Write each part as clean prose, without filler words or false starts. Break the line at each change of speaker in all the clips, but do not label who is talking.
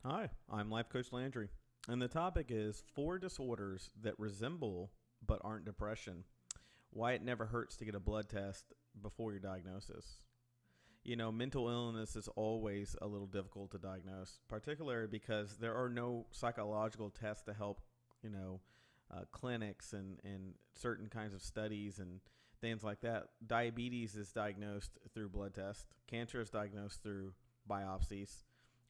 Hi, I'm Life Coach Landry, and the topic is 4 disorders that resemble but aren't depression. Why it never hurts to get a blood test before your diagnosis. Mental illness is always a little difficult to diagnose, particularly because there are no psychological tests to help, clinics and certain kinds of studies and things like that. Diabetes is diagnosed through blood tests. Cancer is diagnosed through biopsies,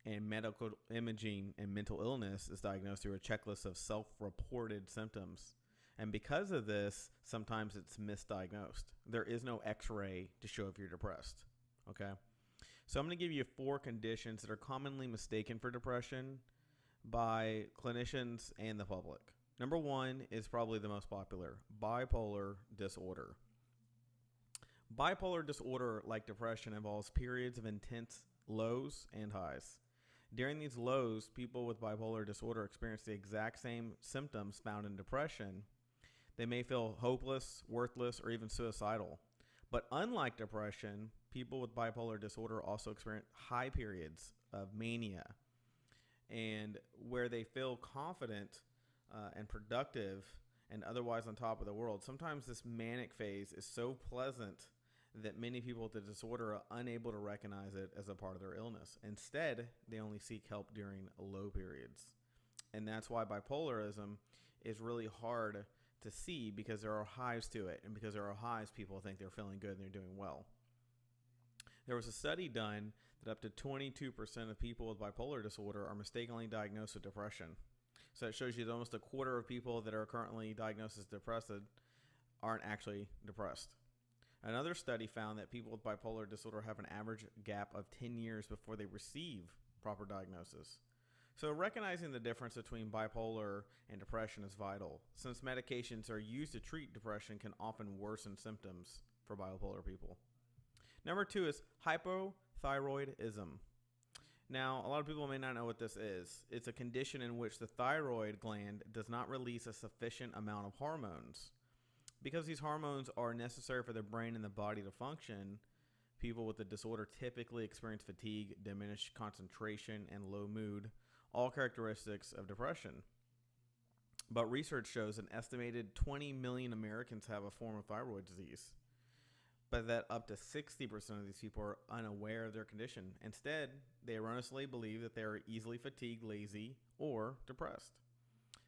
and medical imaging and mental illness is diagnosed through a checklist of self-reported symptoms. And because of this, sometimes it's misdiagnosed. There is no x-ray to show if you're depressed. Okay? So I'm going to give you 4 conditions that are commonly mistaken for depression by clinicians and the public. Number 1 is probably the most popular: bipolar disorder. Bipolar disorder, like depression, involves periods of intense lows and highs. During these lows, people with bipolar disorder experience the exact same symptoms found in depression. They may feel hopeless, worthless, or even suicidal. But unlike depression, people with bipolar disorder also experience high periods of mania, and where they feel confident and productive and otherwise on top of the world. Sometimes this manic phase is so pleasant that many people with the disorder are unable to recognize it as a part of their illness. Instead, they only seek help during low periods. And that's why bipolarism is really hard to see, because there are highs to it. And because there are highs, people think they're feeling good and they're doing well. There was a study done that up to 22% of people with bipolar disorder are mistakenly diagnosed with depression. So it shows you that almost a quarter of people that are currently diagnosed as depressed aren't actually depressed. Another study found that people with bipolar disorder have an average gap of 10 years before they receive proper diagnosis. So recognizing the difference between bipolar and depression is vital, since medications are used to treat depression can often worsen symptoms for bipolar people. Number 2 is hypothyroidism. Now, a lot of people may not know what this is. It's a condition in which the thyroid gland does not release a sufficient amount of hormones. Because these hormones are necessary for the brain and the body to function, people with the disorder typically experience fatigue, diminished concentration, and low mood, all characteristics of depression. But research shows an estimated 20 million Americans have a form of thyroid disease, but that up to 60% of these people are unaware of their condition. Instead, they erroneously believe that they are easily fatigued, lazy, or depressed.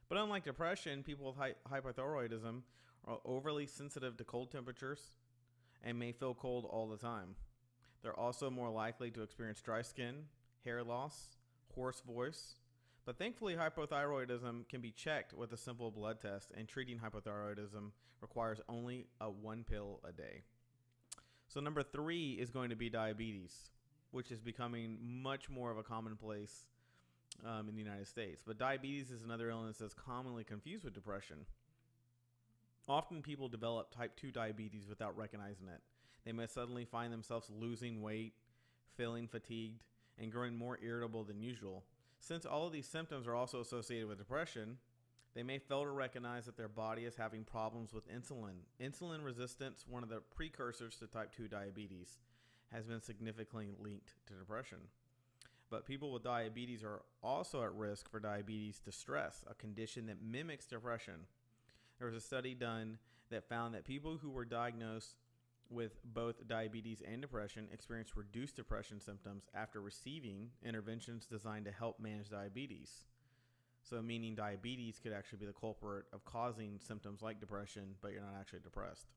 But unlike depression, people with hypothyroidism are overly sensitive to cold temperatures and may feel cold all the time. They're also more likely to experience dry skin, hair loss, hoarse voice. But thankfully, hypothyroidism can be checked with a simple blood test, and treating hypothyroidism requires only 1 pill a day. So number 3 is going to be diabetes, which is becoming much more of a commonplace in the United States. But diabetes is another illness that's commonly confused with depression. Often people develop type 2 diabetes without recognizing it. They may suddenly find themselves losing weight, feeling fatigued, and growing more irritable than usual. Since all of these symptoms are also associated with depression, they may fail to recognize that their body is having problems with insulin. Insulin resistance, one of the precursors to type 2 diabetes, has been significantly linked to depression. But people with diabetes are also at risk for diabetes distress, a condition that mimics depression. There was a study done that found that people who were diagnosed with both diabetes and depression experienced reduced depression symptoms after receiving interventions designed to help manage diabetes. So meaning diabetes could actually be the culprit of causing symptoms like depression, but you're not actually depressed.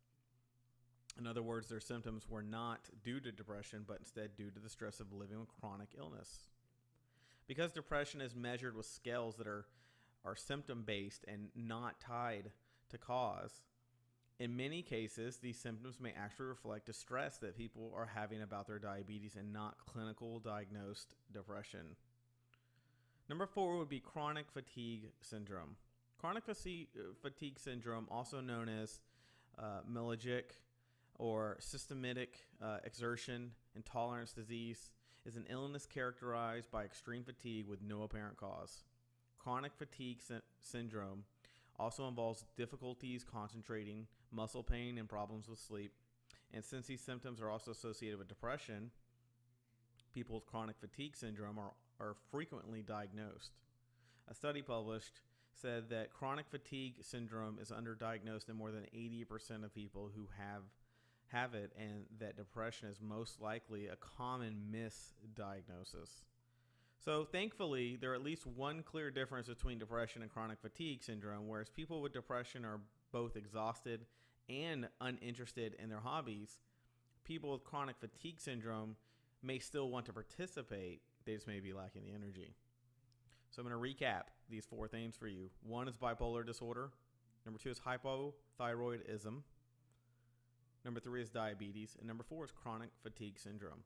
In other words, their symptoms were not due to depression, but instead due to the stress of living with chronic illness. Because depression is measured with scales that are symptom-based and not tied to cause, in many cases, these symptoms may actually reflect distress that people are having about their diabetes and not clinical diagnosed depression. Number 4 would be chronic fatigue syndrome. Chronic fatigue syndrome, also known as myalgic or systemic exertion intolerance disease, is an illness characterized by extreme fatigue with no apparent cause. Chronic fatigue syndrome also involves difficulties concentrating, muscle pain, and problems with sleep. And since these symptoms are also associated with depression, people with chronic fatigue syndrome are frequently diagnosed. A study published said that chronic fatigue syndrome is underdiagnosed in more than 80% of people who have it, and that depression is most likely a common misdiagnosis. So thankfully, there are at least one clear difference between depression and chronic fatigue syndrome, whereas people with depression are both exhausted and uninterested in their hobbies. People with chronic fatigue syndrome may still want to participate, they just may be lacking the energy. So I'm going to recap these 4 things for you. 1 is bipolar disorder. Number 2 is hypothyroidism. Number 3 is diabetes. And number 4 is chronic fatigue syndrome.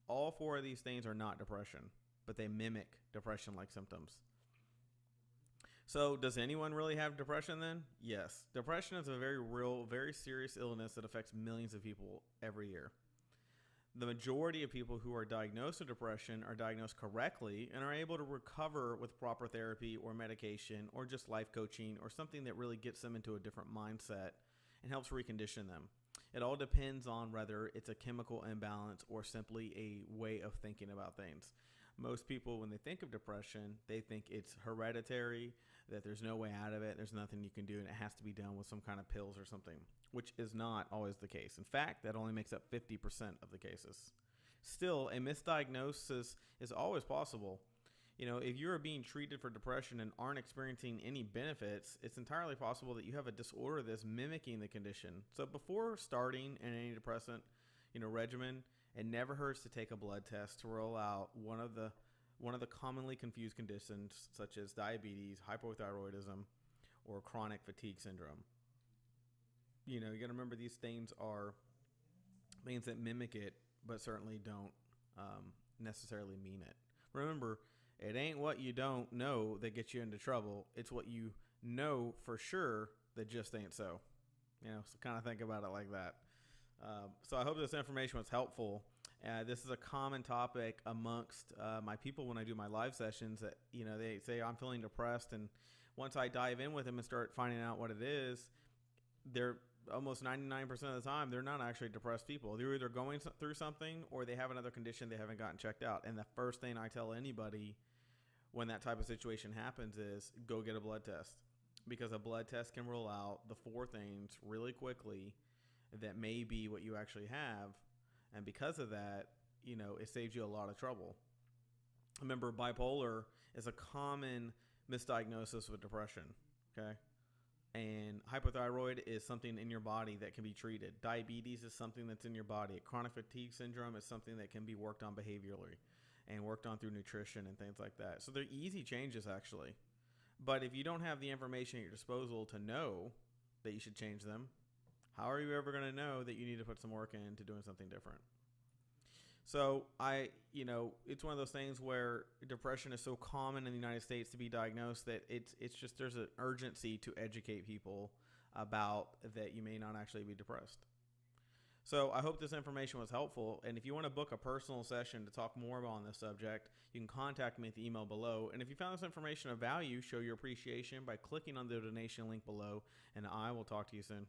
All 4 of these things are not depression, but they mimic depression-like symptoms. So does anyone really have depression then? Yes. Depression is a very real, very serious illness that affects millions of people every year. The majority of people who are diagnosed with depression are diagnosed correctly and are able to recover with proper therapy or medication or just life coaching or something that really gets them into a different mindset and helps recondition them. It all depends on whether it's a chemical imbalance or simply a way of thinking about things. Most people, when they think of depression, they think it's hereditary, that there's no way out of it, there's nothing you can do, and it has to be done with some kind of pills or something, which is not always the case. In fact, that only makes up 50% of the cases. Still, a misdiagnosis is always possible. You know, if you're being treated for depression and aren't experiencing any benefits, it's entirely possible that you have a disorder that's mimicking the condition. So before starting an antidepressant, regimen, it never hurts to take a blood test to rule out one of the commonly confused conditions such as diabetes, hypothyroidism, or chronic fatigue syndrome. You got to remember these things are things that mimic it, but certainly don't necessarily mean it. Remember, it ain't what you don't know that gets you into trouble. It's what you know for sure that just ain't so. So kind of think about it like that. So I hope this information was helpful. This is a common topic amongst my people when I do my live sessions that, they say I'm feeling depressed. And once I dive in with them and start finding out what it is, they're almost 99% of the time, they're not actually depressed people. They're either going through something or they have another condition they haven't gotten checked out. And the first thing I tell anybody when that type of situation happens is go get a blood test, because a blood test can rule out the 4 things really quickly that may be what you actually have. And because of that, it saves you a lot of trouble. Remember, bipolar is a common misdiagnosis with depression, okay? And hypothyroid is something in your body that can be treated. Diabetes is something that's in your body. Chronic fatigue syndrome is something that can be worked on behaviorally and worked on through nutrition and things like that. So they're easy changes, actually. But if you don't have the information at your disposal to know that you should change them, how are you ever going to know that you need to put some work into doing something different? So it's one of those things where depression is so common in the United States to be diagnosed that it's just, there's an urgency to educate people about that you may not actually be depressed. So I hope this information was helpful. And if you want to book a personal session to talk more on this subject, you can contact me at the email below. And if you found this information of value, show your appreciation by clicking on the donation link below, and I will talk to you soon.